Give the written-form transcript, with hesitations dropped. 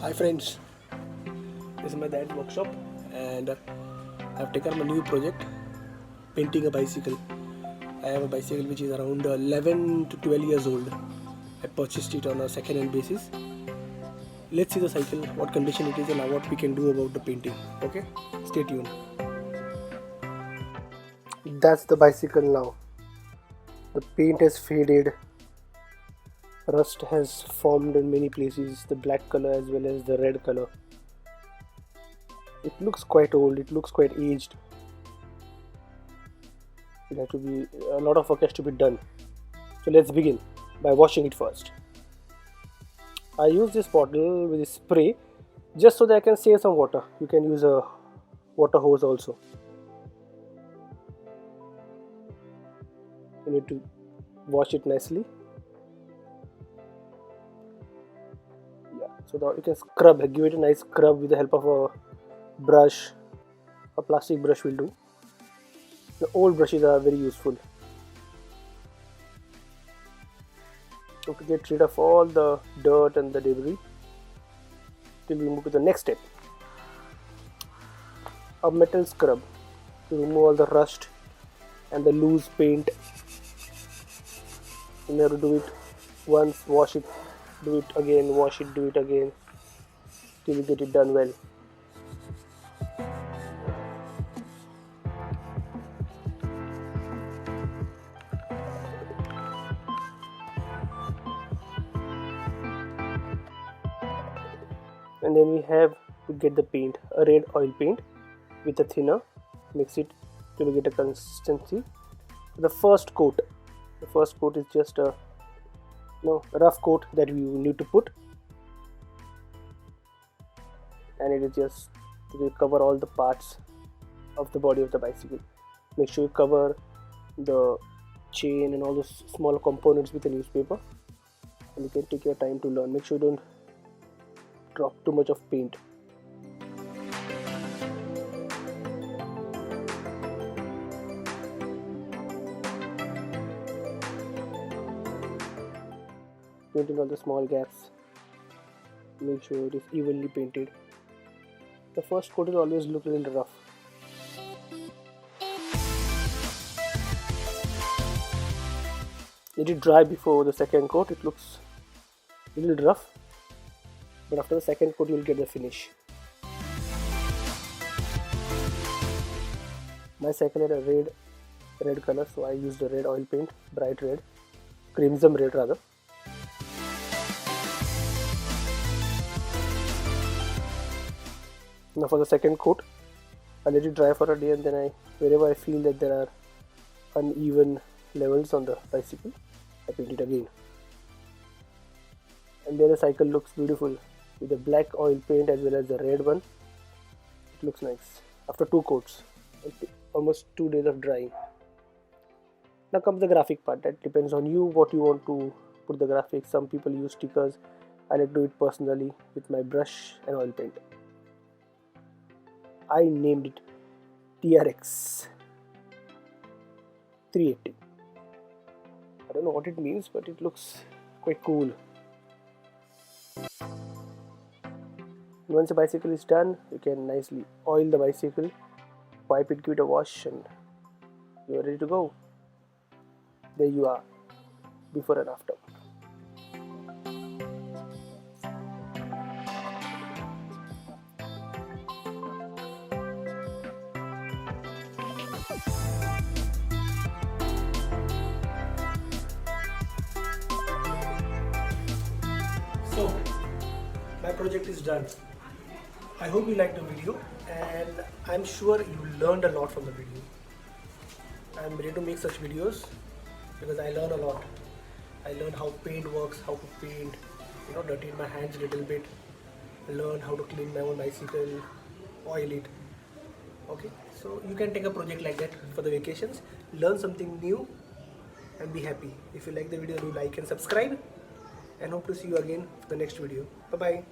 Hi friends, this is my dad's workshop and I've taken up a new project, painting a bicycle. I have a bicycle which is around 11 to 12 years old. I purchased it on a second-hand basis. Let's see the cycle, what condition it is and what we can do about the painting. Okay, stay tuned. That's the bicycle now. The paint has faded. Rust has formed in many places, the black color as well as the red color. It looks quite old, it looks quite aged. A lot of work has to be done. So let's begin by washing it first. I use this bottle with a spray just so that I can save some water. You can use a water hose also. You need to wash it nicely. So that you can scrub, give it a nice scrub with the help of a brush. A plastic brush will do. The old brushes are very useful. So to get rid of all the dirt and the debris, till we move to the next step. A metal scrub to remove all the rust and the loose paint. You have to do it once, wash it, do it again, wash it, do it again, till you get it done well. And then we have to get the paint, a red oil paint with a thinner, mix it till you get a consistency. The first coat is just a rough coat that you need to put, and it is just to cover all the parts of the body of the bicycle. Make sure you cover the chain and all those small components with a newspaper, and you can take your time to learn. Make sure you don't drop too much of paint. Painting all the small gaps. Make sure it is evenly painted. The first coat will always look a little rough. Let it dry before the second coat. It looks a little rough, but after the second coat you will get the finish. My cycle had a red color, so I used a red oil paint, bright red, crimson red rather. Now for the second coat, I let it dry for a day, and then wherever I feel that there are uneven levels on the bicycle, I paint it again. And then the cycle looks beautiful with the black oil paint as well as the red one. It looks nice after 2 coats, almost 2 days of drying. Now comes the graphic part. That depends on you, what you want to put the graphics. Some people use stickers. I like to do it personally with my brush and oil paint. I named it TRX 380. I don't know what it means, but it looks quite cool. Once the bicycle is done, you can nicely oil the bicycle, wipe it, give it a wash, and you are ready to go. There you are, before and after. So, my project is done. I hope you liked the video, and I'm sure you learned a lot from the video. I'm ready to make such videos because I learn a lot. I learn how paint works, how to paint, dirty my hands a little bit, learn how to clean my own bicycle, oil it. Okay, so you can take a project like that for the vacations, learn something new and be happy. If you like the video, do like and subscribe, and hope to see you again for the next video. Bye bye.